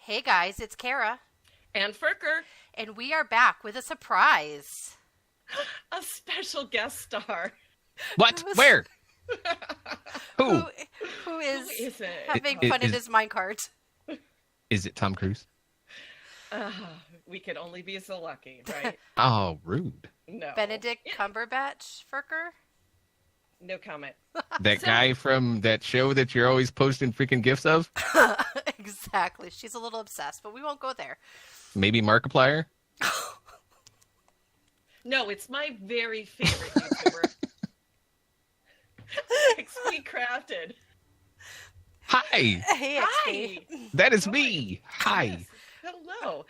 Hey guys, it's Kara, And Firker, and we are back with a surprise. a special guest star. What? Who's- Where? Who, Who? who Who is is it? having It- fun in is- his minecart? Is it Tom Cruise? Uh, we could only be so lucky, right? Oh, rude. No. Benedict Cumberbatch, Furker? No comment. That So- guy from that show that you're always posting freaking gifs of? Exactly. She's a little obsessed, but we won't go there. Maybe Markiplier? No, it's my very favorite YouTuber. xBCrafted. Hi! Hey, Hi. XP. That is Hi. me! Hi! Yes. Hello.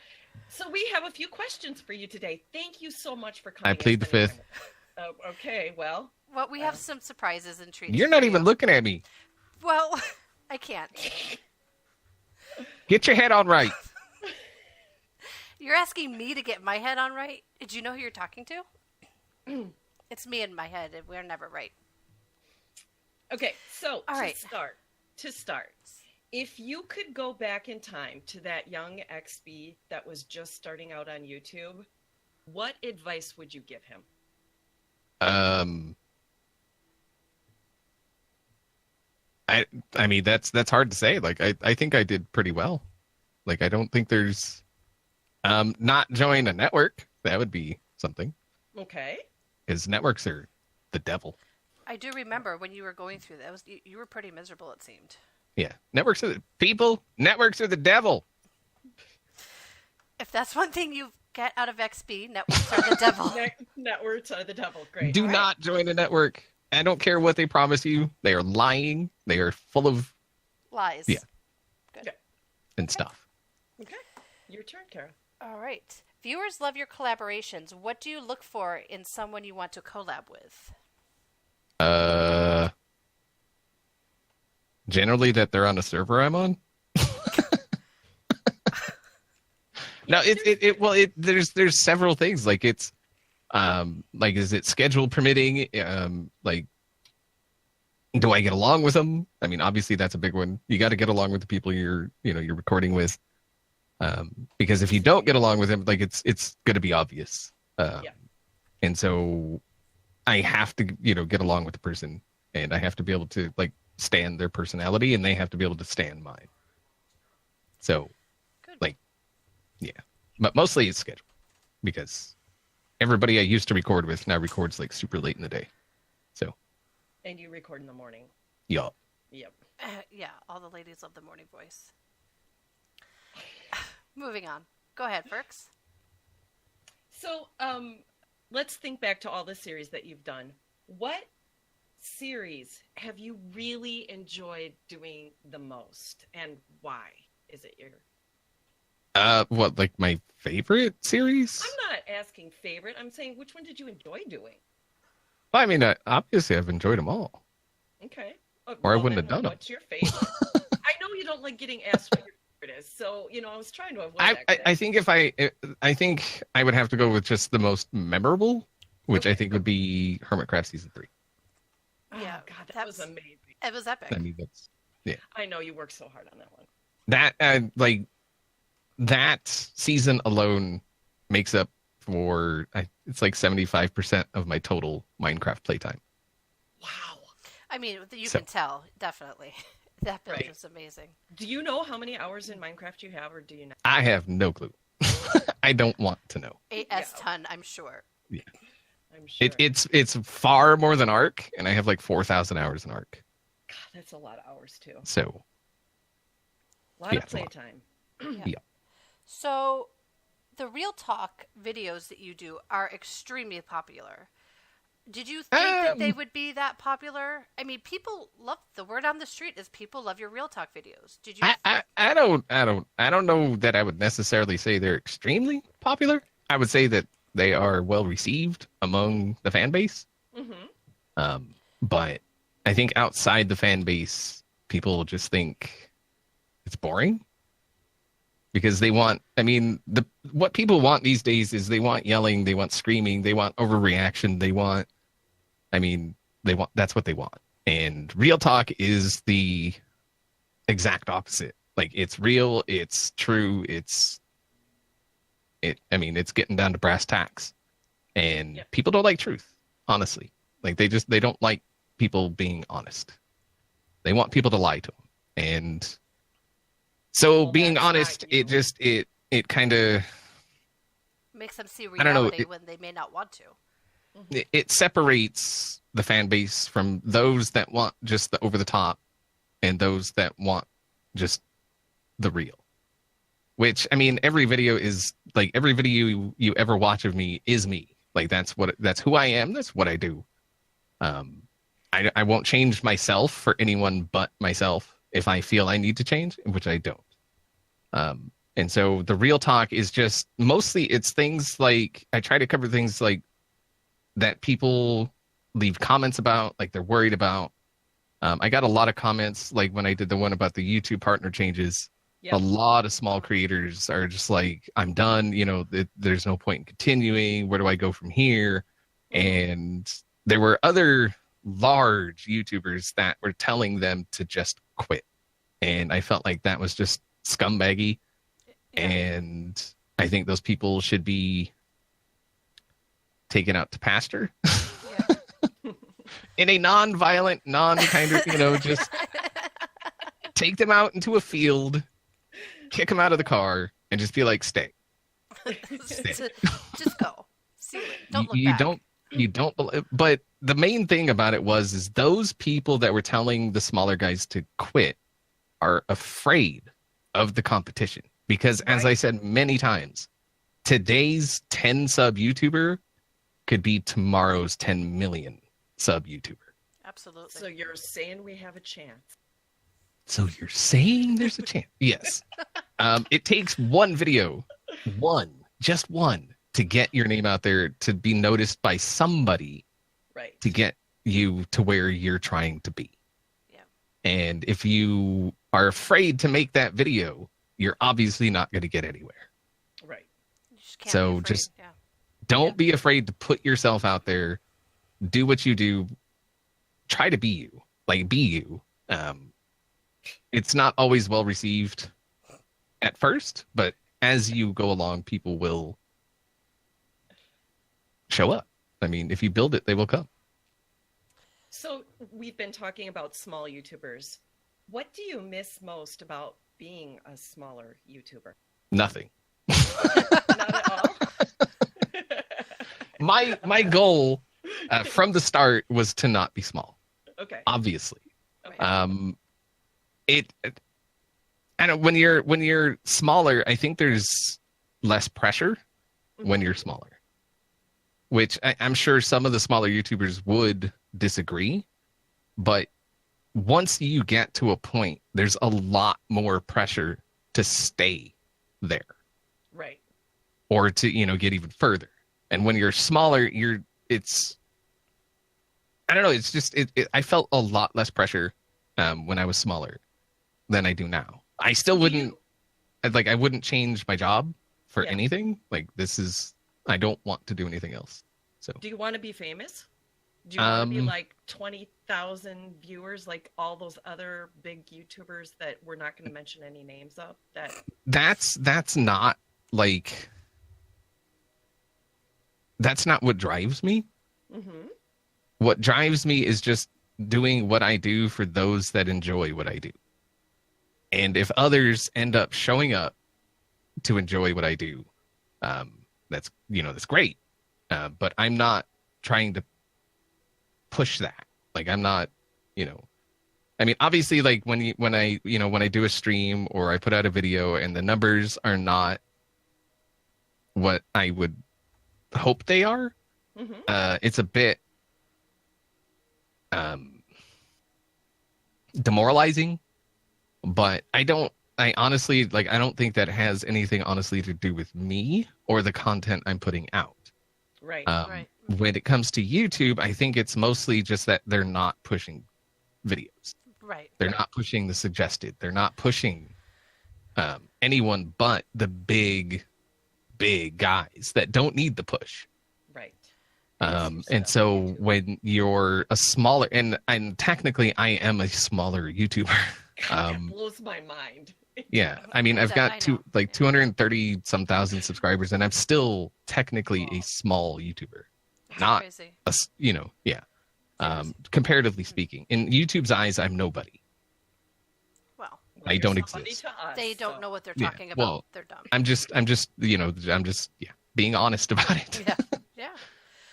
So we have a few questions for you today. Thank you so much for coming. I plead and the spending fifth. time with us. Okay, well, Well, we have some surprises and treats. You're not for even you. looking at me. Well, I can't. Get your head on right. You're asking me to get my head on right? Did you know who you're talking to? It's me in my head, and we're never right. okay. So All to right. start, if you could go back in time to that young XB that was just starting out on YouTube, what advice would you give him? I mean that's hard to say. Like I think I did pretty well. Like I don't think there's not join a network. That would be something. Okay. Because networks are the devil. I do remember when you were going through that. You were pretty miserable, it seemed. Yeah. Networks are the people, networks are the devil. If that's one thing you get out of XP, networks are the devil. Networks are the devil. Great. Do All right. not join a network. I don't care what they promise you. They are lying. They are full of Lies. Yeah. Good. and stuff. Okay. Your turn, Kara. All right. Viewers love your collaborations. What do you look for in someone you want to collab with? Generally that they're on a server I'm on. No, there's several things. Like it's like is it schedule permitting? Like do I get along with them? I mean, obviously that's a big one. You got to get along with the people you're recording with. Because if you don't get along with them, like it's going to be obvious. Yeah. And so I have to, get along with the person, and I have to be able to like stand their personality, and they have to be able to stand mine. So, Good. like, yeah, but mostly it's schedule because everybody I used to record with now records like super late in the day. So, And you record in the morning. yeah. Yep. Yeah, all the ladies love the morning voice. Moving on. Go ahead, Ferks. So, let's think back to all the series that you've done. What series have you really enjoyed doing the most, and why? Is it your? What, like my favorite series? I'm not asking favorite. I'm saying which one did you enjoy doing? I mean, obviously I've enjoyed them all. Okay. Or I wouldn't then have done 'em. What's your favorite? I know you don't like getting asked what your favorite is, so I was trying to avoid that. I think I think I would have to go with just the most memorable, which I Okay. think would be Hermitcraft season 3. Oh, Yeah, God, that that was was- amazing. It was epic. I mean, that's I know you worked so hard on that one. that like that season alone makes up for it's like 75% of my total Minecraft playtime. Wow. I mean, you So- can tell, definitely. That build Right. was amazing. Do you know how many hours in Minecraft you have, or do you not? I have no clue. I don't want to know. A S ton, I'm sure. I'm sure. It's far more than Ark, and I have like 4,000 hours in Ark. God, that's a lot of hours too. So A lot Yeah, of it's a lot. playtime. yeah. So, the Real Talk videos that you do are extremely popular. Did you think that they would be that popular? I mean, people love the word on the street is people love your Real Talk videos. Did you? I don't know that I would necessarily say they're extremely popular. I would say that they are well received among the fan base. Mm-hmm. But I think outside the fan base, people just think it's boring because they want. I mean, what people want these days is they want yelling, they want screaming, they want overreaction, they want. I mean, that's what they want. And Real Talk is the exact opposite. Like, it's real, it's true, it's getting down to brass tacks. And people don't like truth, honestly. Like, they don't like people being honest. They want people to lie to them. And so being honest, it kind of makes them see I don't know, reality when they may not want to. it separates the fan base from those that want just the over the top and those that want just the real. Which, I mean, every video you ever watch of me is me. Like, that's who I am. That's what I do. I won't change myself for anyone but myself if I feel I need to change, which I don't. And so the real talk is just mostly it's things like I try to cover things like that people leave comments about, like they're worried about. I got a lot of comments like when I did the one about the YouTube partner changes. Yep. A lot of small creators are just like, I'm done. There's no point in continuing. Where do I go from here? And there were other large YouTubers that were telling them to just quit. And I felt like that was just scumbaggy. Yeah. And I think those people should be taken out to pasture. Yeah. In a non-violent, kind of, just take them out into a field, kick them out of the car, and just be like, stay. Just go. See it. Don't look back. You don't believe, but the main thing about it is those people that were telling the smaller guys to quit are afraid of the competition. Because as I said many times, today's 10 sub YouTuber could be tomorrow's 10 million sub YouTuber. Absolutely. So you're saying we have a chance. So you're saying there's a chance. Yes. It takes one video, just one, to get your name out there, to be noticed by somebody, right? To get you to where you're trying to be. Yeah. And if you are afraid to make that video, you're obviously not going to get anywhere. Right. You just can't don't be afraid to put yourself out there. Do what you do. Try to be you. Like, be you. It's not always well received at first, but as you go along, people will show up. I mean, if you build it, they will come. So we've been talking about small YouTubers. What do you miss most about being a smaller YouTuber? Nothing. Not at all? My goal from the start was to not be small. Okay. Obviously. Okay. And when you're smaller, I think there's less pressure when you're smaller. Which I'm sure some of the smaller YouTubers would disagree, but once you get to a point, there's a lot more pressure to stay there. Right. Or to, get even further. And when you're smaller, I don't know, it's just, I felt a lot less pressure when I was smaller than I do now. I still wouldn't, I wouldn't change my job for anything. Like, I don't want to do anything else. So. Do you want to be famous? Do you want to be like 20,000 viewers, like all those other big YouTubers that we're not going to mention any names of? That's not like, that's not what drives me. Mm-hmm. What drives me is just doing what I do for those that enjoy what I do. And if others end up showing up to enjoy what I do, that's great. But I'm not trying to push that. Like, I'm not, I mean, obviously, like when I do a stream or I put out a video and the numbers are not what I would hope they are, it's a bit demoralizing. But I honestly, I don't think that has anything honestly to do with me or the content I'm putting out. Right. Right. When it comes to YouTube, I think it's mostly just that they're not pushing videos. Right. They're not pushing the suggested. They're not pushing anyone but the big guys that don't need the push. Right. And so when you're a smaller, and technically I am a smaller YouTuber. That blows my mind. Yeah, I mean, I've I got know. 230 some thousand subscribers, and I'm still technically a small YouTuber, It's not crazy. yeah. Comparatively speaking, in YouTube's eyes, I'm nobody. Well, I You're don't somebody exist. to us, they don't so. know what they're Yeah, talking about. well, They're dumb. I'm just being honest about it. Yeah.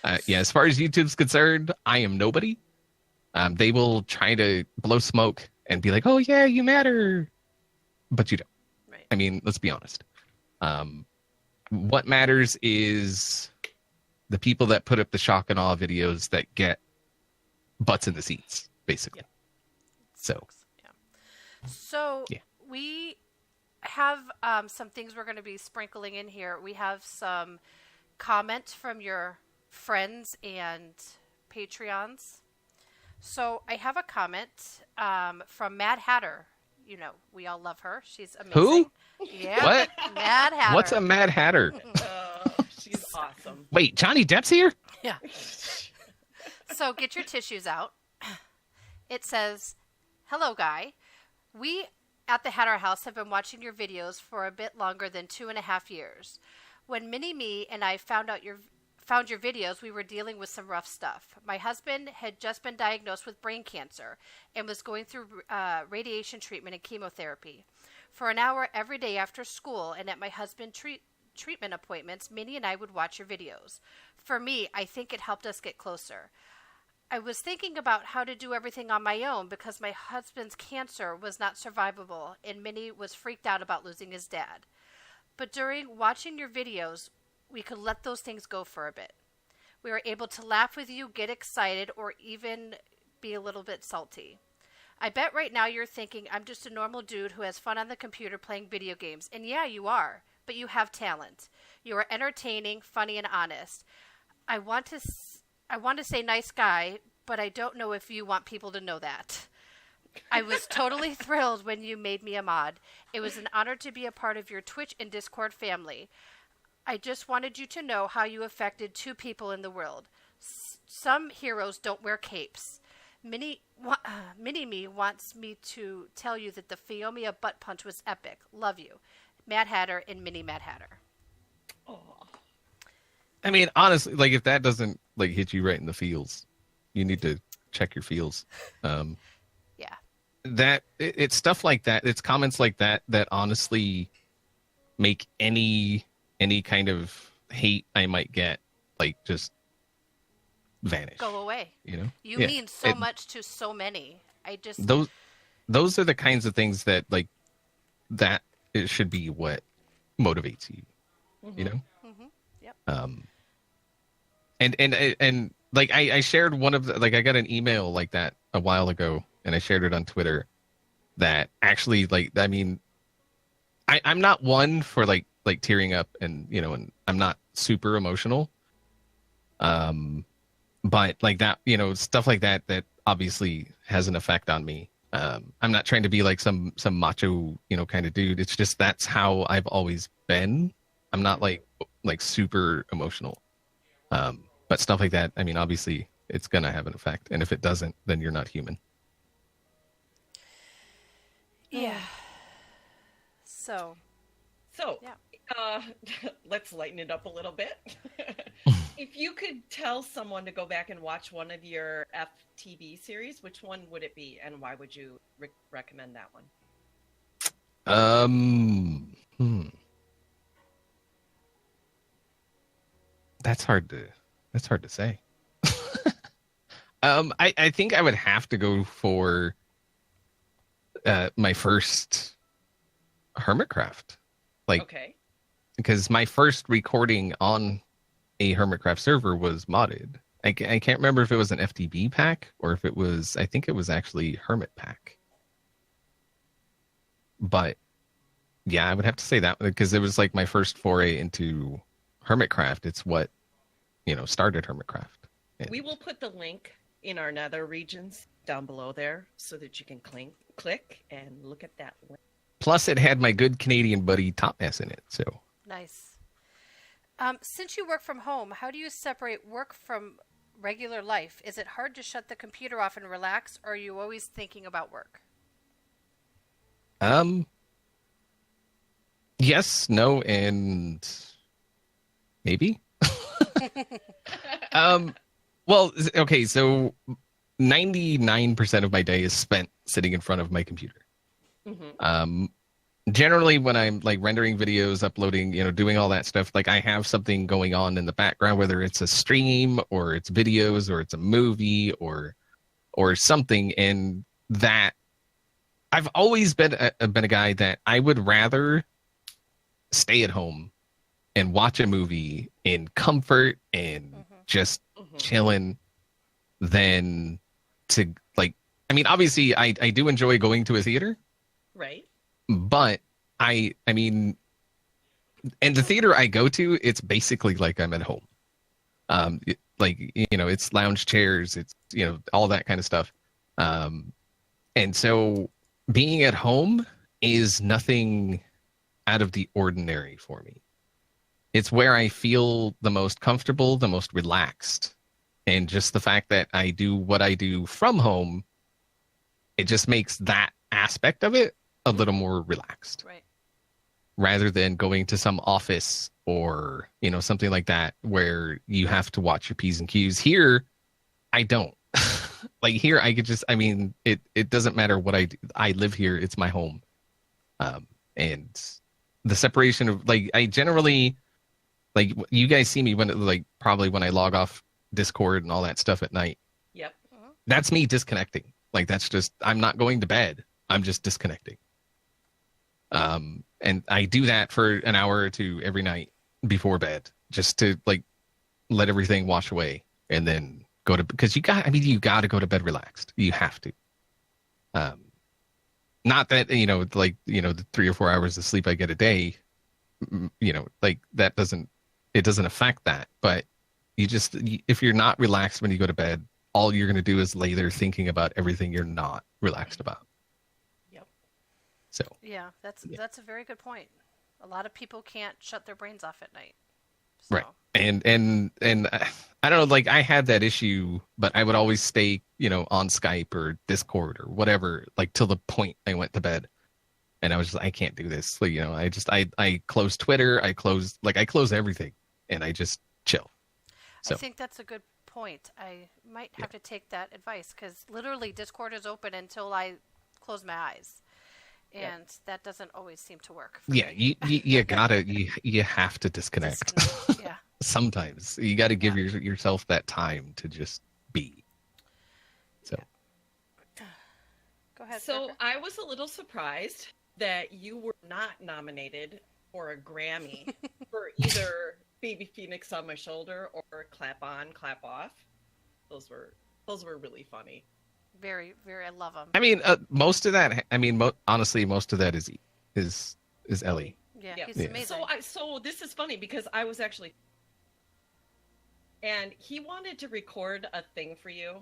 Yeah. Yeah, as far as YouTube's concerned, I am nobody. They will try to blow smoke and be like, "Oh yeah, you matter," but you don't. Right. I mean, let's be honest. What matters is the people that put up the shock and awe videos that get butts in the seats, basically. So, Yeah. So Yeah. we have some things we're going to be sprinkling in here. We have some comments from your friends and Patreons. So I have a comment from Mad Hatter. You know, we all love her. She's amazing. Who? Yeah. What? Mad Hatter. What's a Mad Hatter? She's awesome. Wait, Johnny Depp's here? Yeah. So get your tissues out. It says, "Hello, Guy. We at the Hatter House have been watching your videos for a bit longer than 2.5 years. When Mini-Me and I found your videos, we were dealing with some rough stuff. My husband had just been diagnosed with brain cancer and was going through radiation treatment and chemotherapy. For an hour every day after school and at my husband's treatment appointments, Minnie and I would watch your videos. For me, I think it helped us get closer. I was thinking about how to do everything on my own because my husband's cancer was not survivable and Minnie was freaked out about losing his dad. But during watching your videos, we could let those things go for a bit. We were able to laugh with you, get excited, or even be a little bit salty. I bet right now you're thinking I'm just a normal dude who has fun on the computer playing video games. And yeah, you are. But you have talent. You are entertaining, funny, and honest. I want to say nice guy, but I don't know if you want people to know that. I was totally thrilled when you made me a mod. It was an honor to be a part of your Twitch and Discord family. I just wanted you to know how you affected 2 people in the world. Some heroes don't wear capes. Mini-Me wants me to tell you that the Fiomia butt punch was epic. Love you. Mad Hatter and Mini Mad Hatter. Oh. I mean, honestly, like if that doesn't like hit you right in the feels, you need to check your feels. Yeah. It's stuff like that. It's comments like that that honestly make any kind of hate I might get like just vanish. Go away. You know? You Yeah. mean so much to so many. I just Those are the kinds of things that like that it should be what motivates you. Mm-hmm. You know? Mm-hmm. Yep. And like I shared one of the, like I got an email like that a while ago and I shared it on Twitter that actually like I mean I'm not one for like tearing up and you know and I'm not super emotional but like that you know stuff like that obviously has an effect on me. I'm not trying to be like some macho you know kind of dude. It's just that's how I've always been. I'm not like super emotional. But stuff like that, I mean, obviously, it's going to have an effect. And if it doesn't, then you're not human. Yeah. So yeah. Let's lighten it up a little bit. If you could tell someone to go back and watch one of your FTV series, which one would it be, and why would you recommend that one? That's hard to say. I think I would have to go for my first Hermitcraft. Like, Okay. because my first recording on a Hermitcraft server was modded. I can't remember if it was an FTB pack or if it was, I think it was actually Hermit pack. But yeah, I would have to say that because it was like my first foray into Hermitcraft. It's what, you know, started Hermitcraft. And We will put the link in our nether regions down below there so that you can click and look at that link. plus, it had my good Canadian buddy Top Mess in it. So Nice. Since you work from home, how do you separate work from regular life? Is it hard to shut the computer off and relax, or are you always thinking about work? Yes, no, and maybe. Well, okay, so 99% of my day is spent sitting in front of my computer. Mm-hmm. Generally when I'm like rendering videos, uploading, doing all that stuff, like I have something going on in the background, whether it's a stream or it's videos or it's a movie or something. And that I've always been a guy that I would rather stay at home and watch a movie in comfort and just chilling than to like, I mean, obviously I do enjoy going to a theater, Right. but I mean, and the theater I go to, it's basically like I'm at home. It's lounge chairs, it's, all that kind of stuff. And so being at home is nothing out of the ordinary for me. It's where I feel the most comfortable, the most relaxed. And just the fact that I do what I do from home, it just makes that aspect of it a little more relaxed. Right. Rather than going to some office or, something like that where you have to watch your P's and Q's. Here, I don't. Like here, I could just, it doesn't matter what I do. I live here. It's my home. And the separation of, like, I generally, like, you guys see me probably when I log off Discord and all that stuff at night. Yep. That's me disconnecting. Like, that's just, I'm not going to bed. I'm just disconnecting. And I do that for an hour or two every night before bed, just to like let everything wash away and then go to, because you got to go to bed relaxed. You have to. Not that, the 3 or 4 hours of sleep I get a day, like that it doesn't affect that. But if you're not relaxed when you go to bed, all you're going to do is lay there thinking about everything you're not relaxed about. Yep. So. Yeah, that's a very good point. A lot of people can't shut their brains off at night. So. Right. And I don't know, like I had that issue, but I would always stay, on Skype or Discord or whatever, like till the point I went to bed. And I was just, I can't do this. Like, I close Twitter, I close everything and I just chill. So. I think that's a good point. I might have to take that advice because literally Discord is open until I close my eyes. And that doesn't always seem to work. Yeah, you gotta, you have to disconnect. Yeah. Sometimes you got to give yourself that time to just be. So. Go ahead. So Parker. I was a little surprised that you were not nominated for a Grammy for either Baby Phoenix on My Shoulder or Clap On, Clap Off. Those were really funny. Very, very. I love them. I mean, most of that. I mean, honestly, most of that is Ellie. Yeah, Yeah. he's amazing. So this is funny because I was actually, and he wanted to record a thing for you,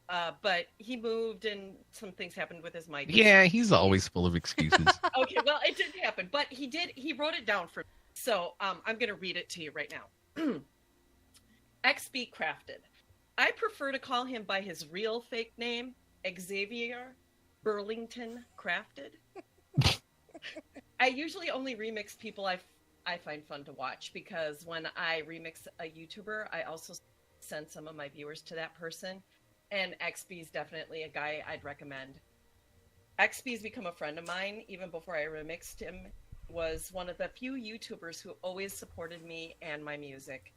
but he moved and some things happened with his mic. Yeah, he's always full of excuses. Okay, well, it didn't happen, but he wrote it down for me. So I'm going to read it to you right now. xBCrafted. I prefer to call him by his real fake name, Xavier Burlington Crafted. I usually only remix people I find fun to watch because when I remix a YouTuber, I also send some of my viewers to that person. And XB is definitely a guy I'd recommend. XB's become a friend of mine even before I remixed him. Was one of the few YouTubers who always supported me and my music.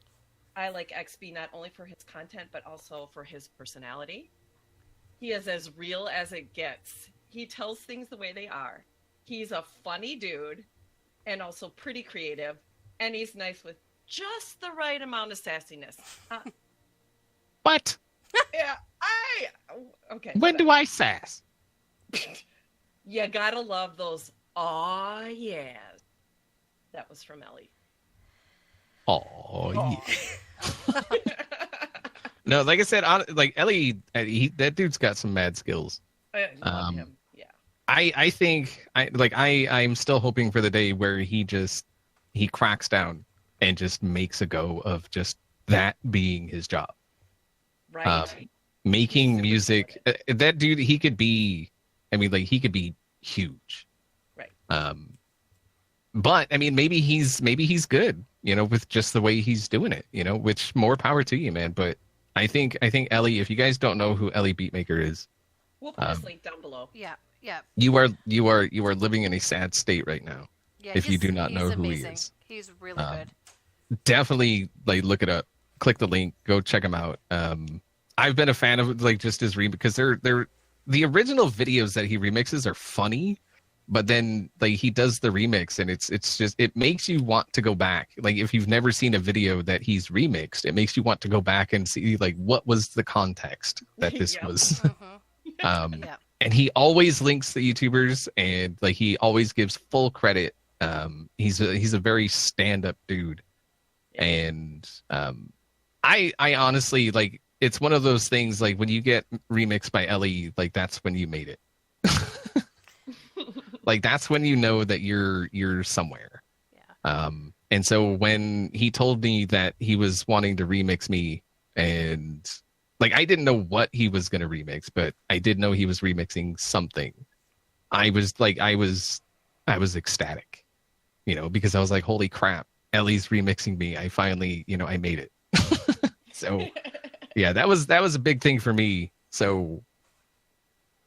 I like XB not only for his content, but also for his personality. He is as real as it gets. He tells things the way they are. He's a funny dude and also pretty creative. And he's nice with just the right amount of sassiness. What? Yeah, okay. When do I sass? You gotta love those aw yes. That was from Ellie. Oh yeah. No, like I said, like Ellie, that dude's got some mad skills. I love him. Yeah. I think I'm still hoping for the day where he cracks down and just makes a go of just that being his job. Right. Making music. That dude, he could be. I mean, like he could be huge. Right. but I mean, maybe he's good, with just the way he's doing it, which more power to you, man. But I think Ellie, if you guys don't know who Elybeatmaker is, We'll put his link down below. Yeah, yeah, you are living in a sad state right now. yeah. If you do not know who he amazing. is. He's really good. Definitely like look it up, click the link, go check him out. I've been a fan of like just his because they're the original videos that he remixes are funny, but then like he does the remix and it's just, it makes you want to go back. Like if you've never seen a video that he's remixed, it makes you want to go back and see like what was the context that this was. Yeah. And he always links the YouTubers and like he always gives full credit. He's a very stand-up dude. And I honestly like, it's one of those things like when you get remixed by Ellie, like that's when you made it. Like that's when you know that you're somewhere. Yeah. And so when he told me that he was wanting to remix me, and like I didn't know what he was going to remix, but I did know he was remixing something. I was ecstatic, because I was like, holy crap, Ellie's remixing me. I finally, I made it. So yeah, that was a big thing for me. So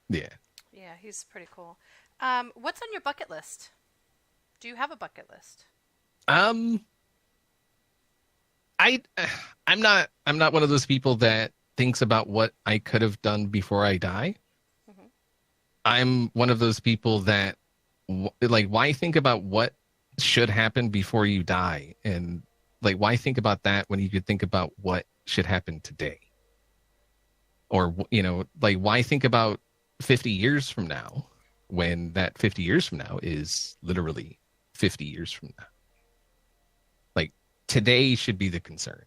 yeah. Yeah, he's pretty cool. What's on your bucket list? Do you have a bucket list? I'm not one of those people that thinks about what I could have done before I die. Mm-hmm. I'm one of those people that like, why think about what should happen before you die? And like, why think about that when you could think about what should happen today? Or, like, why think about 50 years from now when that 50 years from now is literally 50 years from now? Like, today should be the concern,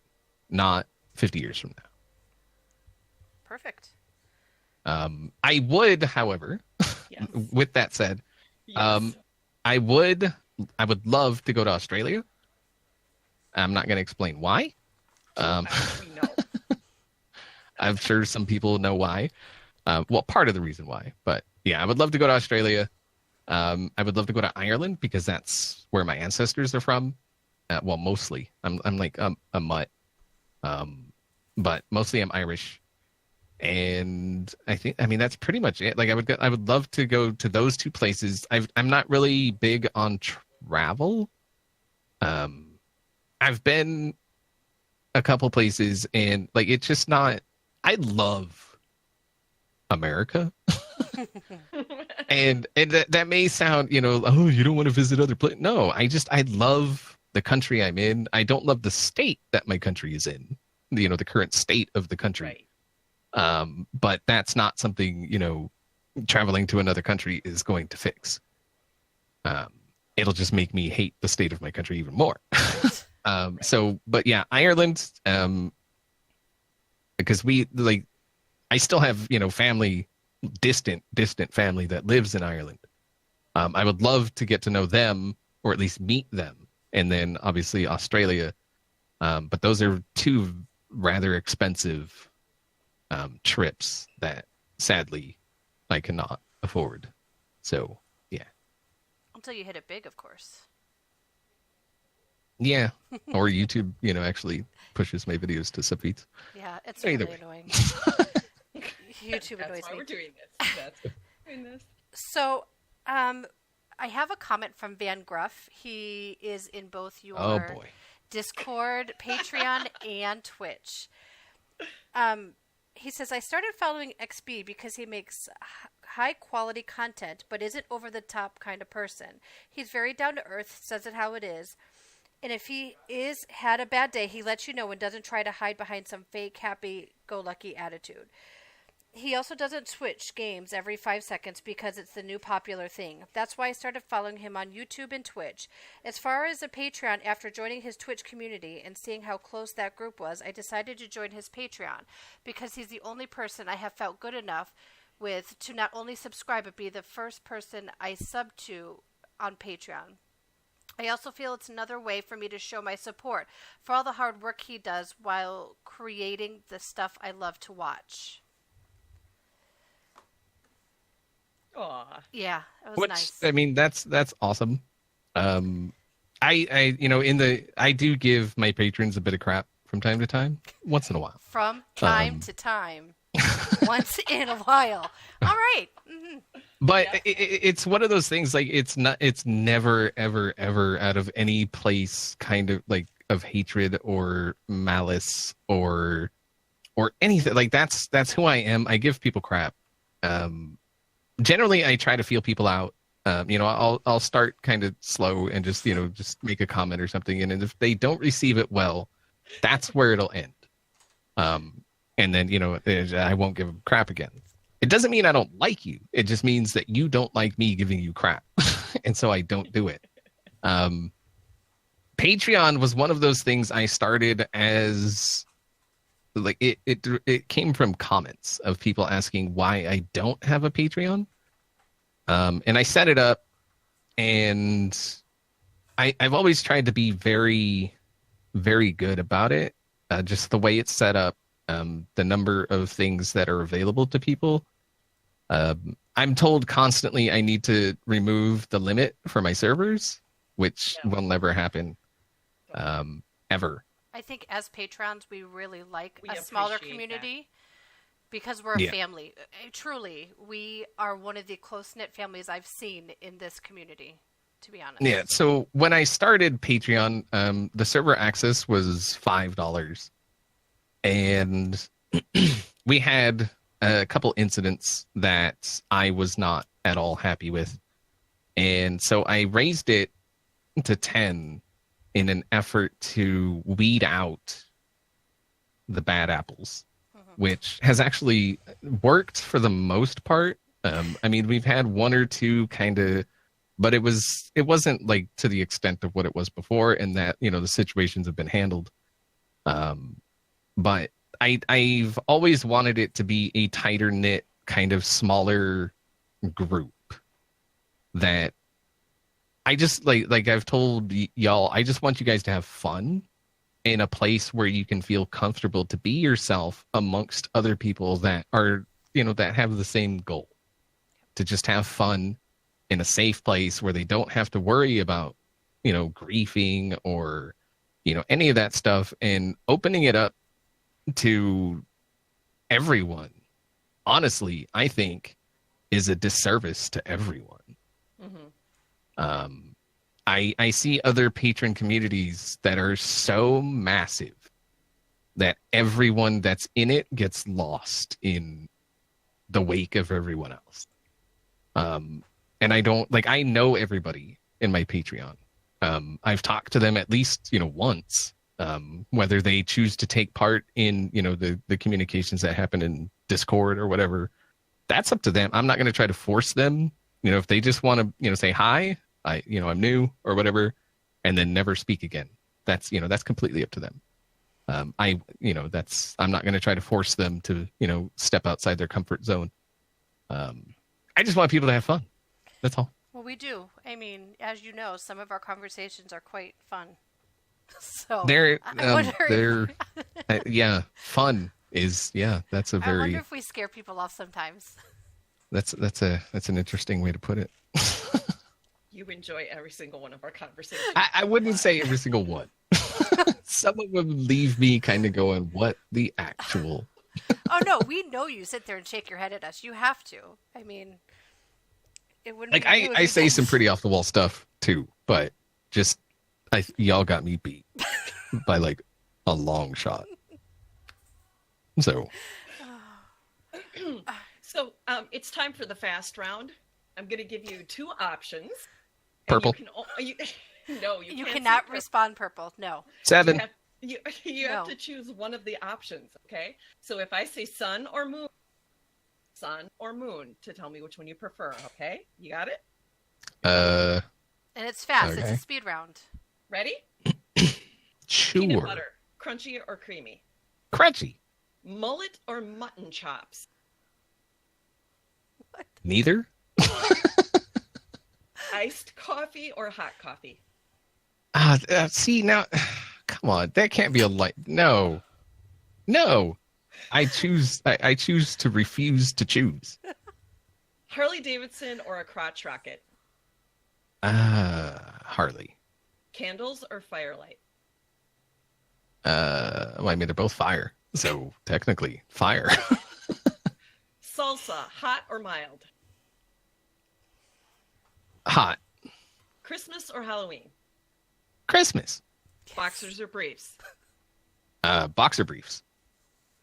not 50 years from now. Perfect. I would, however, Yes. with that said, Yes. I would love to go to Australia. I'm not going to explain why. We know. I'm sure some people know why. Well, part of the reason why, but yeah, I would love to go to Australia. I would love to go to Ireland because that's where my ancestors are from. Well, mostly. I'm like a mutt, but mostly I'm Irish. And I mean that's pretty much it. Like I would love to go to those two places. I'm not really big on travel. I've been a couple places and like it's just not. I love America. and that may sound, oh, you don't want to visit other places. No, I love the country I'm in. I don't love the state that my country is in, the current state of the country. Right. But that's not something, traveling to another country is going to fix. It'll just make me hate the state of my country even more. So, but yeah, Ireland, because I still have, family, distant family that lives in Ireland. I would love to get to know them or at least meet them. And then obviously Australia. But those are two rather expensive trips that sadly I cannot afford. So, yeah. Until you hit it big, of course. Yeah. Or YouTube, actually pushes my videos to subfeeds. Yeah, it's Either really way. annoying. YouTube That's annoys why me. we're doing this. That's doing this. So, I have a comment from Van Gruff. He is in both your Oh boy. Discord, Patreon, and Twitch. He says, I started following XB because he makes high quality content, but isn't over the top kind of person. He's very down to earth, says it how it is. And if he had a bad day, he lets you know and doesn't try to hide behind some fake happy-go-lucky attitude. He also doesn't switch games every 5 seconds because it's the new popular thing. That's why I started following him on YouTube and Twitch. As far as the Patreon, after joining his Twitch community and seeing how close that group was, I decided to join his Patreon because he's the only person I have felt good enough with to not only subscribe but be the first person I sub to on Patreon. I also feel it's another way for me to show my support for all the hard work he does while creating the stuff I love to watch. Aw. Yeah, it was nice. I mean, that's awesome. I do give my patrons a bit of crap from time to time, once in a while. From time to time. Once in a while. All right. Mm-hmm. But it's one of those things, like, it's never, ever, ever out of any place kind of like of hatred or malice or anything. Like, that's who I am. I give people crap. Generally I try to feel people out. I'll start kind of slow and just make a comment or something. And if they don't receive it well, that's where it'll end. And then, I won't give them crap again. It doesn't mean I don't like you. It just means that you don't like me giving you crap. And so I don't do it. Patreon was one of those things I started as, like, it came from comments of people asking why I don't have a Patreon. And I set it up, and I've always tried to be very, very good about it. Just the way it's set up, the number of things that are available to people. I'm told constantly I need to remove the limit for my servers, which will never happen, ever. I think as patrons, we really like a smaller community because we're a family. Truly, we are one of the close-knit families I've seen in this community, to be honest. Yeah, so when I started Patreon, the server access was $5. And we had a couple incidents that I was not at all happy with. And so I raised it to 10 in an effort to weed out the bad apples, which has actually worked for the most part. I mean, we've had one or two kind of, but it wasn't like to the extent of what it was before, and that, the situations have been handled. But I've always wanted it to be a tighter knit, kind of smaller group that I just like I've told y'all, I just want you guys to have fun in a place where you can feel comfortable to be yourself amongst other people that are, that have the same goal, to just have fun in a safe place where they don't have to worry about, griefing or, any of that stuff, and opening it up to everyone, honestly, I think is a disservice to everyone. I see other patron communities that are so massive that everyone that's in it gets lost in the wake of everyone else. And I know everybody in my Patreon. I've talked to them at least, once. Whether they choose to take part in, the communications that happen in Discord or whatever, that's up to them. I'm not going to try to force them. If they just want to, say hi, I'm new or whatever, and then never speak again. That's completely up to them. I'm not going to try to force them to, step outside their comfort zone. I just want people to have fun. That's all. Well, we do. I mean, as you know, some of our conversations are quite fun. So they're fun is, that's a very, I wonder if we scare people off sometimes. That's an interesting way to put it. You enjoy every single one of our conversations. I wouldn't say every single one. Some of them leave me kind of going, what the actual? Oh no, we know you sit there and shake your head at us. You have to. I mean, it wouldn't like I say some pretty off the wall stuff too, but just y'all got me beat by like a long shot. So it's time for the fast round. I'm going to give you two options. Purple. You cannot respond purple. No. 7. You have to choose one of the options. Okay. So if I say sun or moon, to tell me which one you prefer. Okay. You got it? And it's fast. Okay. It's a speed round. Ready? Sure. Peanut butter, crunchy or creamy? Crunchy. Mullet or mutton chops? What? Neither. Iced coffee or hot coffee? See now, come on, that can't be a light. No. I choose to refuse to choose. Harley Davidson or a crotch rocket? Hardly. Candles or firelight? Well, I mean, they're both fire. So technically, fire. Salsa, hot or mild? Hot. Christmas or Halloween? Christmas. Boxers or briefs? Boxer briefs.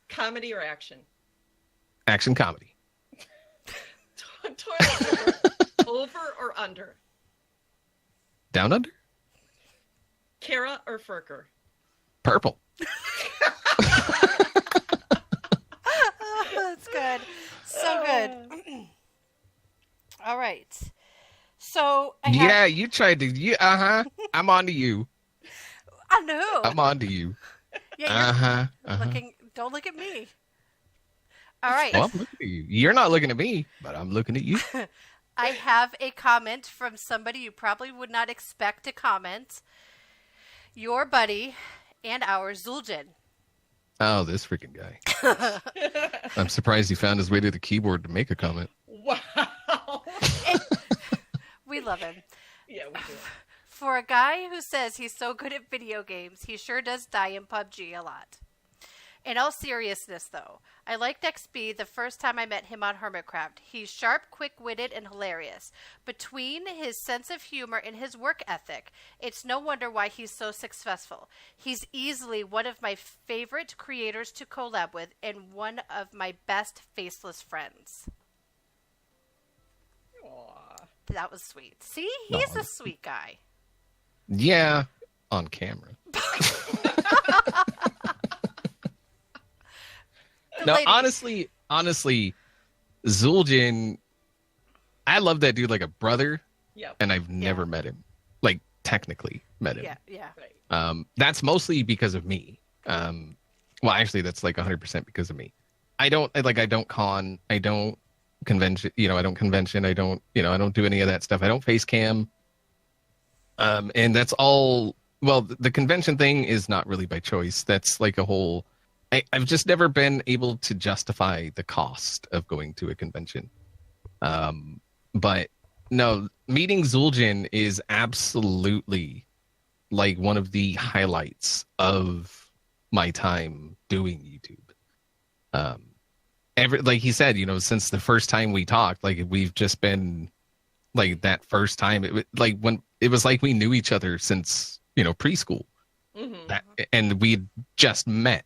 Comedy or action? Action comedy. Toilet paper, over or under? Down under. Kara or Furker? Purple. That's good. So good. All right. So Yeah, you tried to. I'm on to you. I know. I'm on to you. Yeah, you're looking. Don't look at me. All right. Well, I'm looking at you. You're not looking at me, but I'm looking at you. I have a comment from somebody you probably would not expect to comment. Your buddy and our Zildjian. Oh, this freaking guy. I'm surprised he found his way to the keyboard to make a comment. Wow. We love him. Yeah, we do. For a guy who says he's so good at video games, he sure does die in PUBG a lot. In all seriousness, though, I liked XB the first time I met him on Hermitcraft. He's sharp, quick-witted, and hilarious. Between his sense of humor and his work ethic, it's no wonder why he's so successful. He's easily one of my favorite creators to collab with and one of my best faceless friends. Aw. That was sweet. See? He's a sweet guy. Yeah, on camera. No, honestly, Zildjian, I love that dude like a brother. Yep. And I've never met him. Like, technically met him. Yeah. Right. That's mostly because of me. Well, actually, that's like 100% because of me. I don't con, I don't convention, I don't convention, I don't do any of that stuff. I don't face cam. And that's all, well, the convention thing is not really by choice. That's like a whole, I've just never been able to justify the cost of going to a convention. But no, meeting Zildjian is absolutely like one of the highlights of my time doing YouTube. Like he said, since the first time we talked, like we've just been like that first time. It was like we knew each other since preschool. Mm-hmm. And we just met,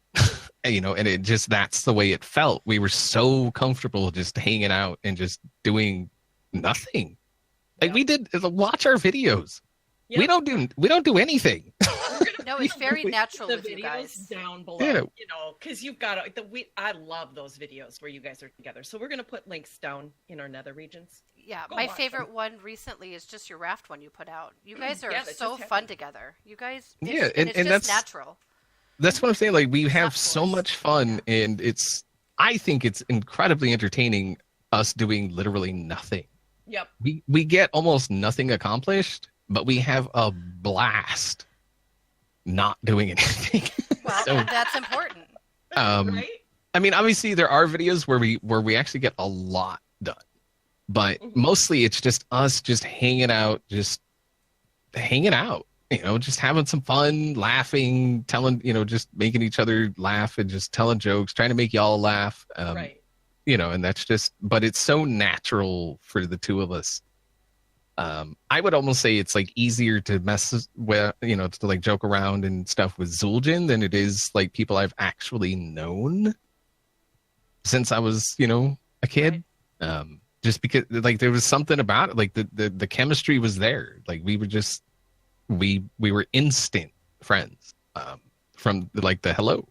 and it just, that's the way it felt. We were so comfortable just hanging out and just doing nothing. Like we did watch our videos. Yep. We don't do anything. No, it's very natural the with you guys. Down below, because you've got I love those videos where you guys are together. So we're going to put links down in our nether regions. Yeah, my favorite one recently is just your raft one you put out. You guys are so fun together. You guys, and it's just that's natural. That's what I'm saying. Like we have so much fun, and I think it's incredibly entertaining. Us doing literally nothing. Yep. We get almost nothing accomplished, but we have a blast not doing anything. Well, that's important. Right? I mean, obviously there are videos where we actually get a lot done, but mostly it's just us just hanging out, just having some fun, laughing, telling, just making each other laugh and just telling jokes, trying to make y'all laugh. Right. And that's just, but it's so natural for the two of us. I would almost say it's like easier to mess with, to like joke around and stuff with Zildjian than it is like people I've actually known since I was, a kid. Right. Just because like there was something about it, like the chemistry was there. Like we were just, we were instant friends, from like the hello.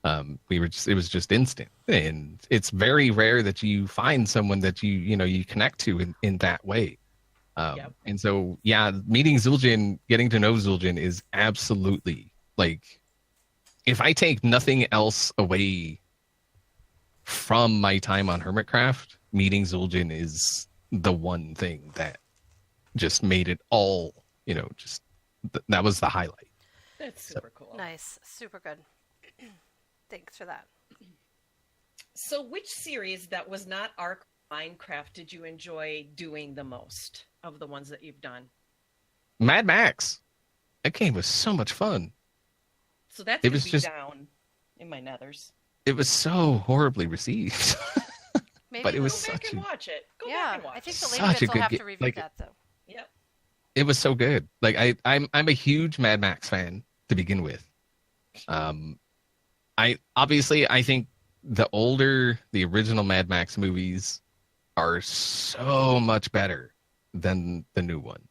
It was just instant, and it's very rare that you find someone that you connect to in that way. And so, meeting Zildjian, getting to know Zildjian is absolutely like, if I take nothing else away from my time on Hermitcraft, meeting Zildjian is the one thing that just made it all, that was the highlight. That's super cool. Nice. Super good. Thanks for that. So which series that was not Ark Minecraft did you enjoy doing the most of the ones that you've done? Mad Max. That game was so much fun. So that's It going was to be just down in my nethers. it was so horribly received. Maybe But it was Go back such and a watch it. Go yeah. back and watch I think it. the such a Ladybits will good have game. to review that though. Yep. It was so good. Like I'm a huge Mad Max fan to begin with. I think the original Mad Max movies are so much better than the new one.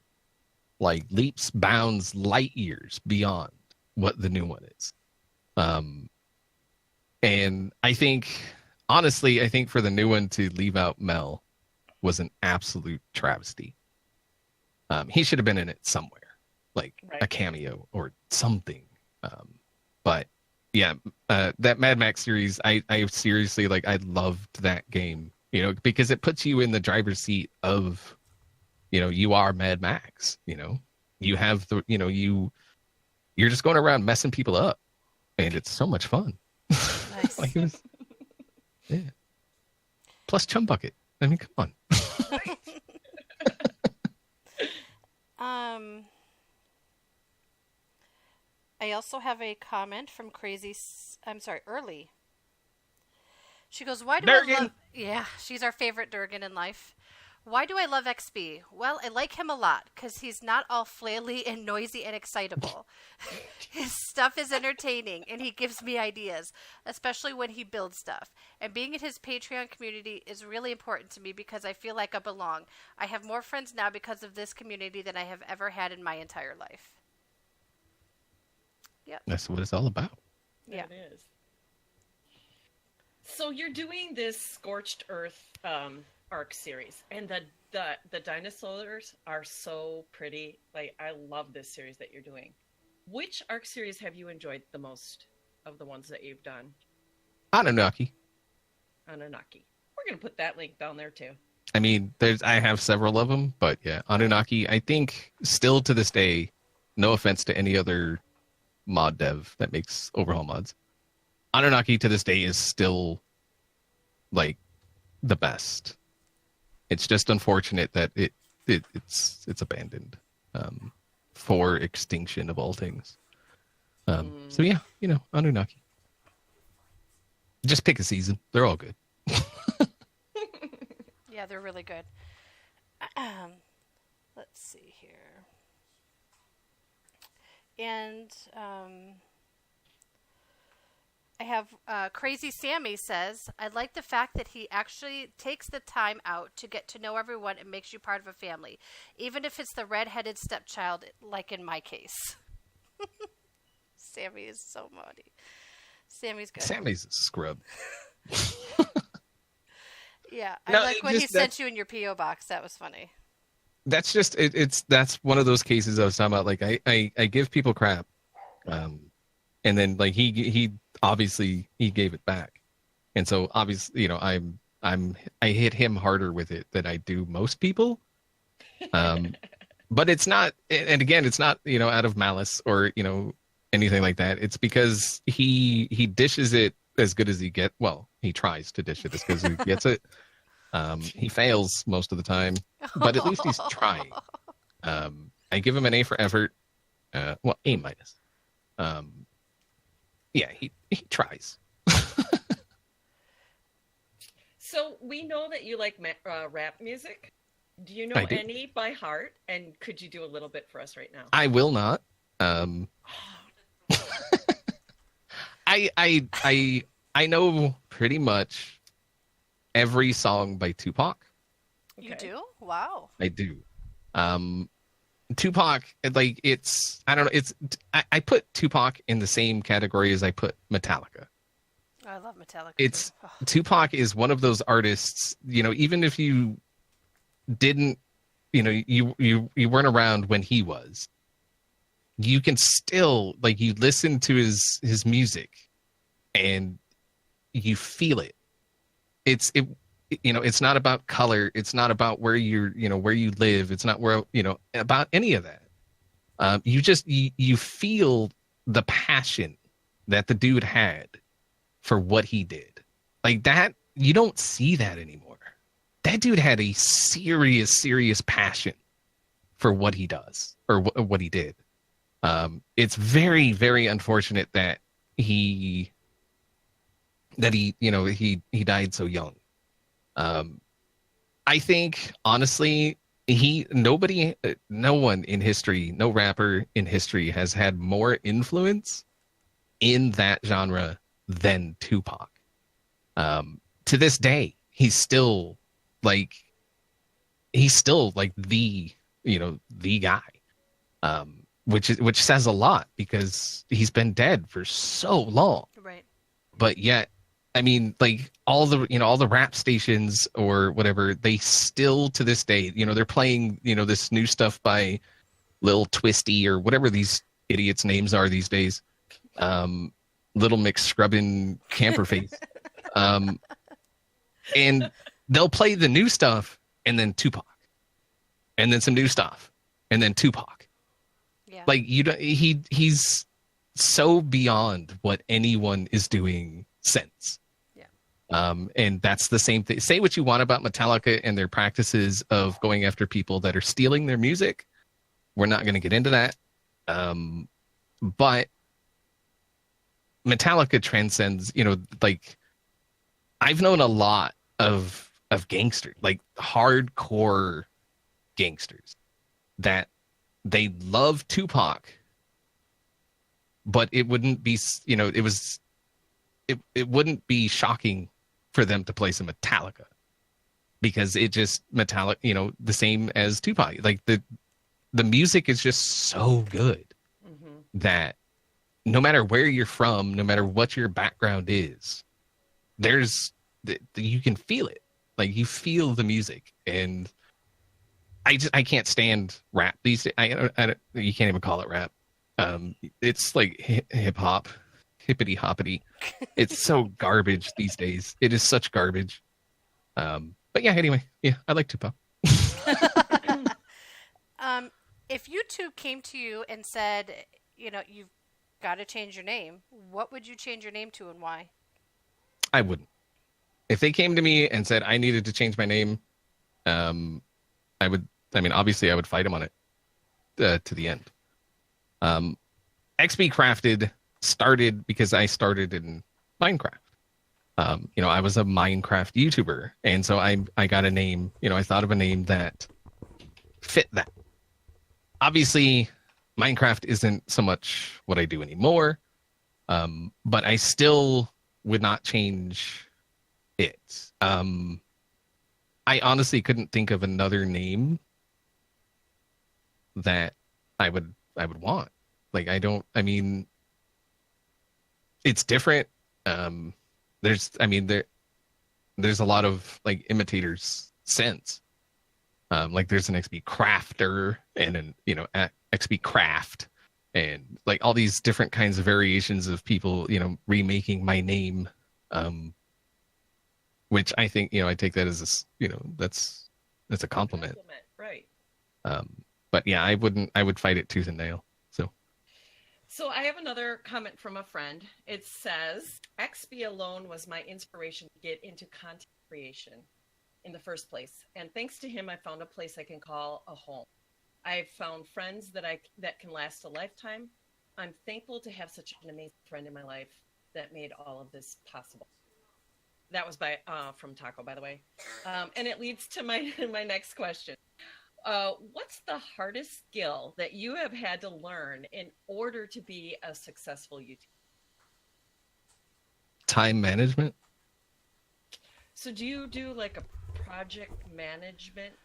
Like leaps, bounds, light years beyond what the new one is. And I think for the new one to leave out Mel was an absolute travesty. He should have been in it somewhere, like Right. a cameo or something. But yeah, that Mad Max series, I seriously, like, I loved that game, because it puts you in the driver's seat of, you are Mad Max, you have you're just going around messing people up, and it's so much fun. Nice. Like, it was, yeah. Plus Chum Bucket. I mean, come on. I also have a comment from Early. She goes, why do I Durgan. love... Yeah, she's our favorite Durgan in life. Why do I love XB? Well, I like him a lot because he's not all flaily and noisy and excitable. His stuff is entertaining and he gives me ideas, especially when he builds stuff. And being in his Patreon community is really important to me because I feel like I belong. I have more friends now because of this community than I have ever had in my entire life. Yep. That's what it's all about. Yeah. It is. So you're doing this Scorched Earth ARC series, and the dinosaurs are so pretty. Like, I love this series that you're doing. Which ARC series have you enjoyed the most of the ones that you've done? Anunnaki. Anunnaki. We're gonna put that link down there too. I mean, I have several of them, but yeah, Anunnaki, I think still to this day, no offense to any other mod dev that makes overhaul mods, Anunnaki to this day is still like the best. It's just unfortunate that it's abandoned for extinction of all things. So yeah, Anunnaki. Just pick a season. They're all good. Yeah, they're really good. Let's see here. And I have Crazy Sammy says, I like the fact that he actually takes the time out to get to know everyone and makes you part of a family, even if it's the redheaded stepchild, like in my case. Sammy is so moody. Sammy's good. Sammy's a scrub. Yeah, I No, like when he sent you in your P.O. box. That was funny. That's just that's one of those cases I was talking about. Like I give people crap, and then like he obviously he gave it back, and so obviously I hit him harder with it than I do most people. But it's not, and again, it's not out of malice or anything like that. It's because he dishes it as good as he gets. Well, he tries to dish it as good as he gets it. He fails most of the time, but at least he's trying. I give him an A for effort. Well, A minus. Yeah, he tries. So we know that you like rap music. Do you know I do. any by heart? And could you do a little bit for us right now? I will not. I know pretty much every song by Tupac. You Okay. do? Wow. I do. Tupac, like I don't know. I put Tupac in the same category as I put Metallica. I love Metallica. It's too. Tupac is one of those artists. Even if you didn't, you weren't around when he was, you can still you listen to his music, and you feel it. It's not about color. It's not about where where you live. It's not about any of that. You feel the passion that the dude had for what he did. Like that, you don't see that anymore. That dude had a serious passion for what he does or what he did. It's very, very unfortunate that he died so young. I think honestly, no one in history, no rapper in history has had more influence in that genre than Tupac. To this day, he's still like the guy. Which says a lot because he's been dead for so long. Right. But yet, I mean, like all the rap stations or whatever, they still to this day, they're playing, this new stuff by Lil Twisty or whatever these idiots' names are these days. Little McScrubbin Camperface. And they'll play the new stuff and then Tupac. And then some new stuff. And then Tupac. Yeah. Like he's so beyond what anyone is doing since. Yeah. And that's the same thing. Say what you want about Metallica and their practices of going after people that are stealing their music. We're not going to get into that. But Metallica transcends, like I've known a lot of gangsters, like hardcore gangsters that they love Tupac, but it wouldn't be, it wouldn't be shocking for them to play some Metallica because it just Metallica, the same as Tupac. Like the music is just so good that no matter where you're from, no matter what your background is, you can feel it. Like you feel the music, and I can't stand rap these days. You can't even call it rap. It's like hip hop, hippity hoppity. It's so garbage these days. It is such garbage. But yeah, anyway, yeah, I like Tupac. If YouTube came to you and said, you've got to change your name, what would you change your name to and why? I wouldn't. If they came to me and said I needed to change my name, I would. I mean, obviously, I would fight them on it to the end. xBCrafted started because I started in Minecraft. I was a Minecraft YouTuber, and so I got a name. I thought of a name that fit that. Obviously, Minecraft isn't so much what I do anymore, but I still would not change it. I honestly couldn't think of another name that I would want. Like it's different. There's a lot of like imitators since. Like there's an xBCrafter and an xBCraft and like all these different kinds of variations of people, remaking my name. Which I think, I take that as that's a compliment. Right. But yeah, I would fight it tooth and nail. So I have another comment from a friend. It says, XB alone was my inspiration to get into content creation in the first place. And thanks to him, I found a place I can call a home. I've found friends that can last a lifetime. I'm thankful to have such an amazing friend in my life that made all of this possible. That was from Taco, by the way. And it leads to my next question. What's the hardest skill that you have had to learn in order to be a successful YouTuber? Time management. So do you do like a project management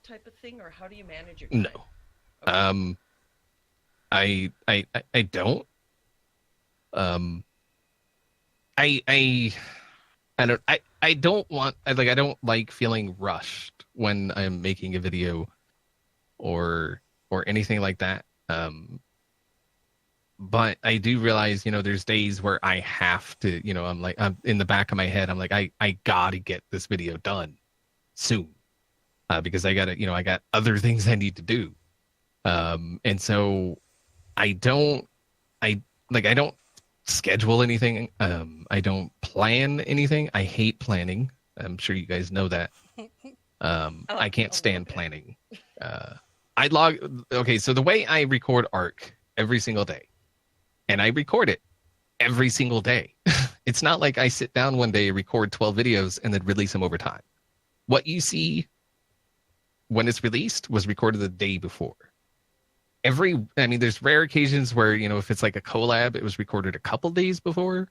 type of thing, or how do you manage your time? No. Okay. I don't. I don't like feeling rushed when I'm making a video or anything like that. But I do realize, there's days where I have to, I'm in the back of my head, I'm like, I gotta get this video done soon. Because I got other things I need to do. And so I don't schedule anything. I don't plan anything. I hate planning. I'm sure you guys know that. I can't stand planning. Okay, so the way I record Arc every single day, and I record it every single day. It's not like I sit down one day, record 12 videos, and then release them over time. What you see when it's released was recorded the day before. There's rare occasions where, if it's like a collab, it was recorded a couple days before.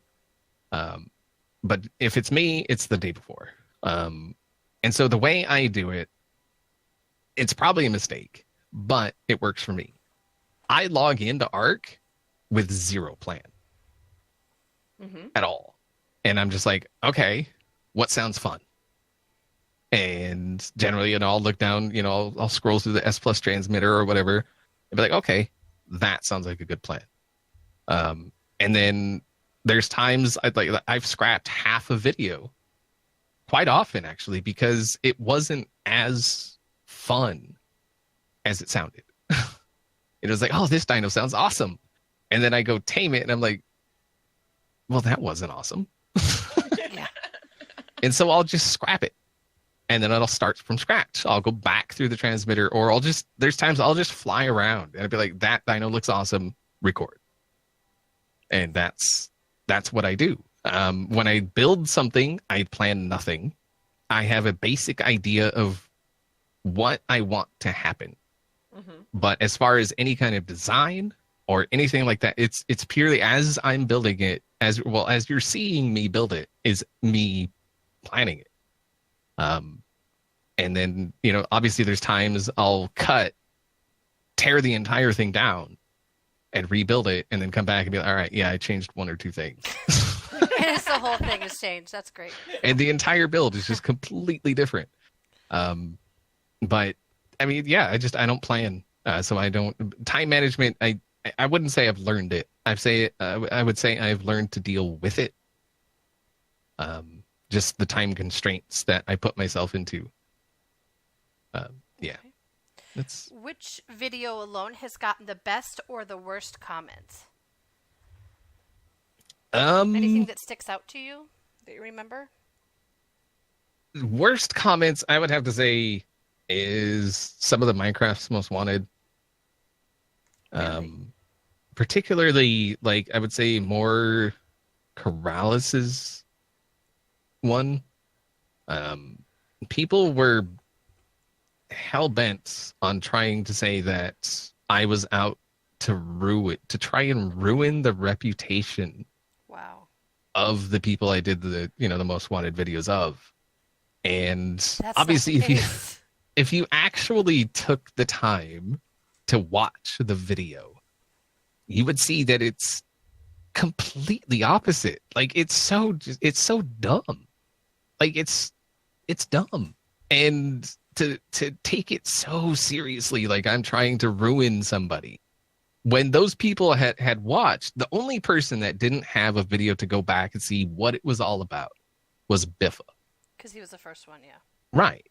But if it's me, it's the day before. And so the way I do it, it's probably a mistake, but it works for me. I log into Arc with zero plan at all. And I'm just like, okay, what sounds fun? And generally, I'll look down, I'll scroll through the S Plus transmitter or whatever and be like, okay, that sounds like a good plan. And then there's times I've scrapped half a video quite often, actually, because it wasn't as fun as it sounded. It was like, oh, this dino sounds awesome. And then I go tame it and I'm like, well, that wasn't awesome. Yeah. And so I'll just scrap it. And then I'll start from scratch. I'll go back through the transmitter, or there's times I'll just fly around and I'll be like, that dino looks awesome, record. And that's what I do. When I build something, I plan nothing. I have a basic idea of what I want to happen. But as far as any kind of design or anything like that, it's purely as I'm building it, as you're seeing me build it, is me planning it. And then, obviously there's times I'll tear the entire thing down and rebuild it and then come back and be like, all right, yeah, I changed one or two things. And it's the whole thing has changed. That's great. And the entire build is just completely different. But I don't plan. So I don't, time management, I wouldn't say I've learned it. I would say I've learned to deal with it. Just the time constraints that I put myself into. Yeah. That's... Which video alone has gotten the best or the worst comments? Anything that sticks out to you that you remember? Worst comments, I would have to say, is some of the Minecraft's Most Wanted. Really? Particularly, I would say more Corralis's one. People were hell-bent on trying to say that I was out to try and ruin the reputation of the people I did the Most Wanted videos of. And that's obviously if you actually took the time to watch the video, you would see that it's completely opposite. It's so dumb. It's dumb. And to take it so seriously, I'm trying to ruin somebody. When those people had watched, the only person that didn't have a video to go back and see what it was all about was Biffa. Because he was the first one, yeah. Right.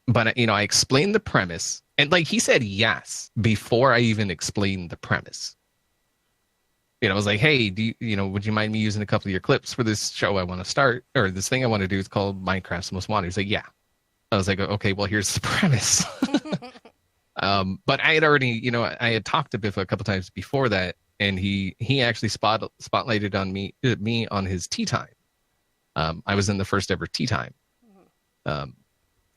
But, I explained the premise, and he said yes before I even explained the premise. I was like, hey, would you mind me using a couple of your clips for this show I want to start, or this thing I want to do? It's called Minecraft's Most Wanted. He's like, yeah. I was like, okay, well, here's the premise. But I had already, I had talked to Biffa a couple times before that, and he actually spotlighted on me on his Tea Time. I was in the first ever Tea Time,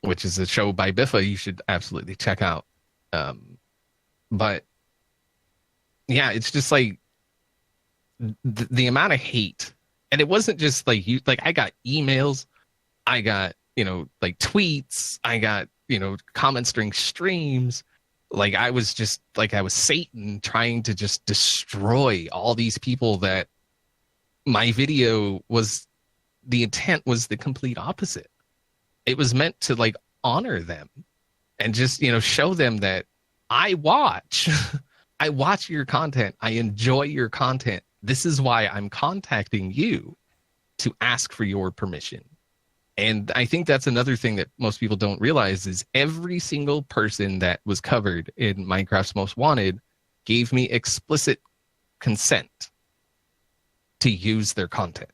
which is a show by Biffa you should absolutely check out. But yeah, it's just the amount of hate, and it wasn't just I got emails, I got tweets, I got comments during streams. I was just I was Satan trying to just destroy all these people that my video was. The intent was the complete opposite. It was meant to honor them and just show them that I watch your content, I enjoy your content. This is why I'm contacting you to ask for your permission. And I think that's another thing that most people don't realize is every single person that was covered in Minecraft's Most Wanted gave me explicit consent to use their content.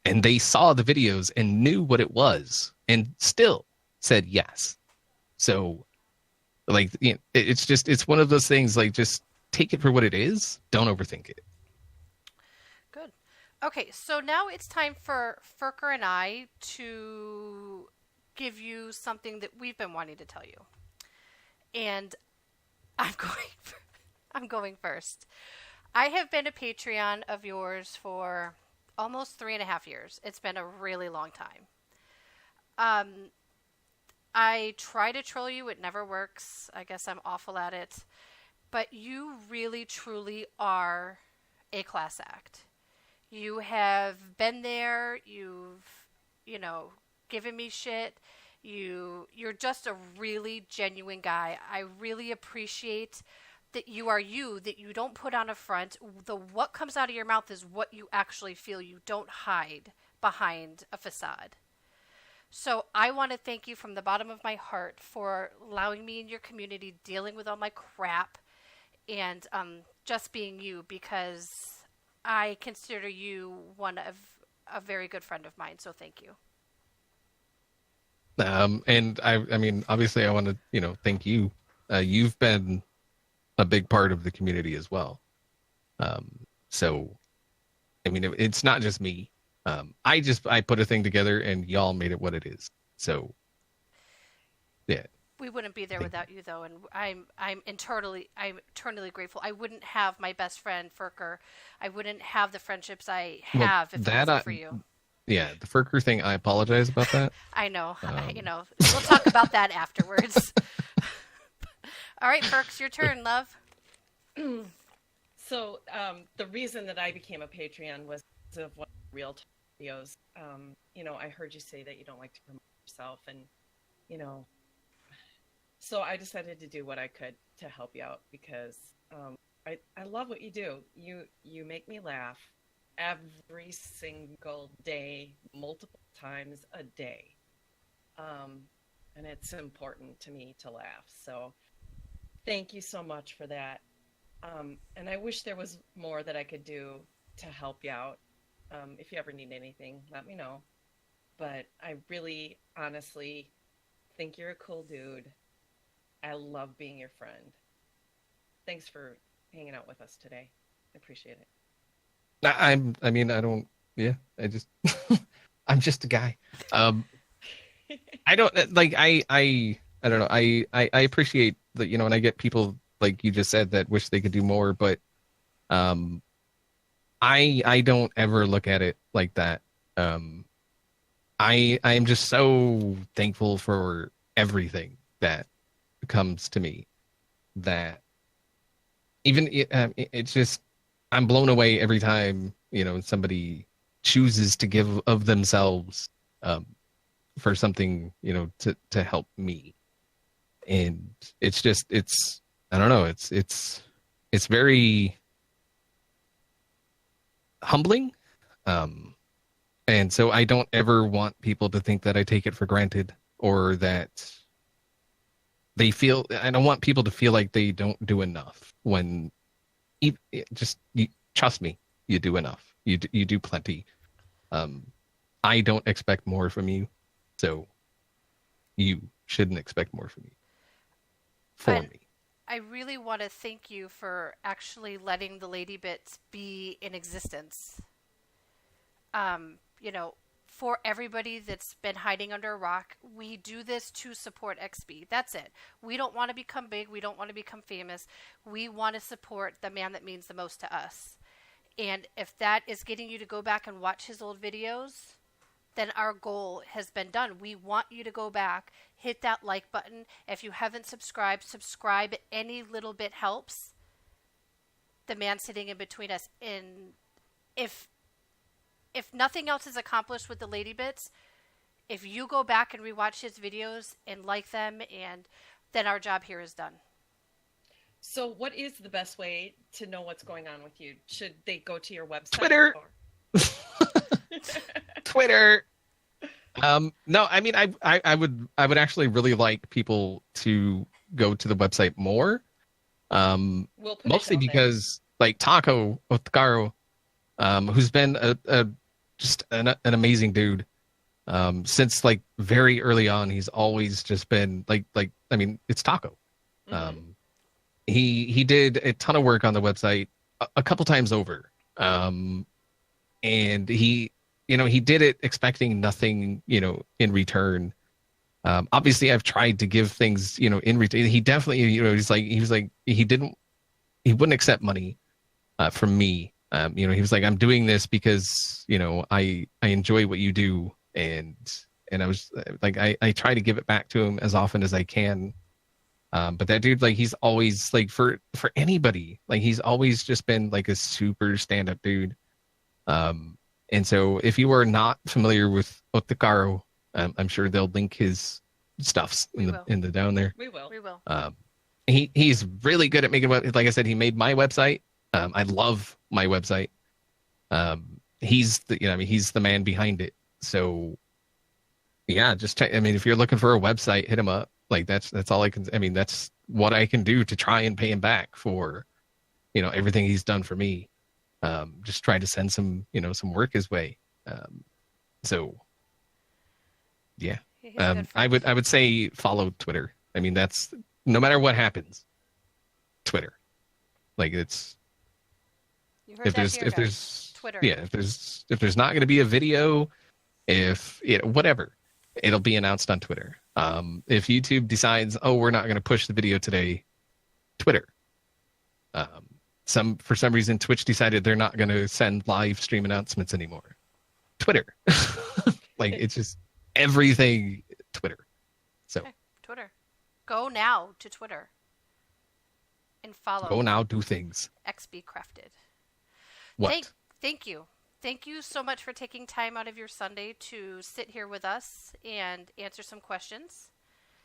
And they saw the videos and knew what it was and still said yes. So Like, it's one of those things, like, just take it for what it is. Don't overthink it. Good. Okay, so now it's time for Furker and I to give you something that we've been wanting to tell you. And I'm I'm going first. I have been a Patreon of yours for almost 3.5 years. It's been a really long time. I try to troll you. It never works. I guess I'm awful at it. But you really, truly are a class act. You have been there. You've, given me shit. You're just a really genuine guy. I really appreciate that you are you, that you don't put on a front. What comes out of your mouth is what you actually feel. You don't hide behind a facade. So I want to thank you from the bottom of my heart for allowing me in your community, dealing with all my crap, and just being you, because I consider you one of a very good friend of mine. So thank you. And I mean, obviously, I want to, thank you. You've been a big part of the community as well. So, I mean, it's not just me. I put a thing together and y'all made it what it is. So, yeah. We wouldn't be there without you, though, and I'm eternally grateful. I wouldn't have my best friend Furker. I wouldn't have the friendships I have if it wasn't for you. Yeah, the Furker thing. I apologize about that. I know. We'll talk about that afterwards. All right, Ferks, your turn, love. So the reason that I became a Patreon was because of one of the real videos. I heard you say that you don't like to promote yourself, and so I decided to do what I could to help you out, because I love what you do. You make me laugh every single day, multiple times a day, and it's important to me to laugh. So thank you so much for that. And I wish there was more that I could do to help you out. If you ever need anything, let me know. But I really, honestly think you're a cool dude. I love being your friend. Thanks for hanging out with us today. I appreciate it. I'm just a guy. I don't like, I don't know. I appreciate that, and I get people like you just said that wish they could do more, but I don't ever look at it like that. I'm just so thankful for everything that comes to me, that even it's just, I'm blown away every time, somebody chooses to give of themselves for something, to help me. And it's just, I don't know, it's very humbling. And so I don't ever want people to think that I take it for granted, or that I don't want people to feel like they don't do enough, when trust me, you do enough. You do plenty. I don't expect more from you, so you shouldn't expect more from me. I really want to thank you for actually letting the Lady Bits be in existence. For everybody that's been hiding under a rock, we do this to support XB. That's it. We don't want to become big. We don't want to become famous. We want to support the man that means the most to us. And if that is getting you to go back and watch his old videos, then our goal has been done. We want you to go back, hit that like button. If you haven't subscribed, subscribe. Any little bit helps the man sitting in between us. And if nothing else is accomplished with the Lady Bits, if you go back and rewatch his videos and like them, and then our job here is done. So what is the best way to know what's going on with you? Should they go to your website? Twitter. Twitter. No, I mean, I would actually really like people to go to the website more. Mostly because like Taco Otacaro, who's been just an amazing dude. Since like very early on, he's always just been like, I mean, it's Taco. He did a ton of work on the website a couple times over. And he did it expecting nothing, in return. Obviously I've tried to give things, in return. He definitely, he wouldn't accept money, from me. He was like, I'm doing this because, I enjoy what you do. And I was like, I try to give it back to him as often as I can. But that dude, like, he's always like, for anybody, like, he's always just been like a super stand-up dude. And so if you are not familiar with Otakaro, I'm sure they'll link his stuffs in the down there. We will. He's really good at making, like I said, he made my website. I love my website. He's the man behind it. So yeah, just check. I mean, if you're looking for a website, hit him up. Like that's all I can. I mean, that's what I can do to try and pay him back for, everything he's done for me. Just try to send some work his way. So yeah, I would say follow Twitter. I mean, that's no matter what happens, Twitter. Like it's if there's Twitter. Yeah, if there's not going to be a video, if whatever, it'll be announced on Twitter. If YouTube decides, oh, we're not going to push the video today, Twitter. For some reason, Twitch decided they're not going to send live stream announcements anymore. Twitter. Like, it's just everything Twitter. So okay. Twitter. Go now to Twitter and follow. Go now, do things. xBCrafted. What? Thank you. Thank you so much for taking time out of your Sunday to sit here with us and answer some questions.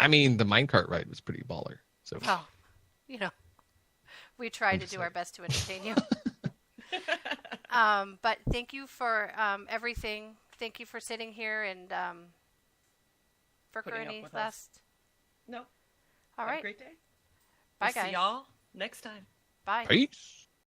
I mean, the minecart ride was pretty baller. So. Oh, we try to do our best to entertain you. But thank you for everything. Thank you for sitting here and any last. No. All Have right. a great day. Bye, we'll guys. See y'all next time. Bye. Peace.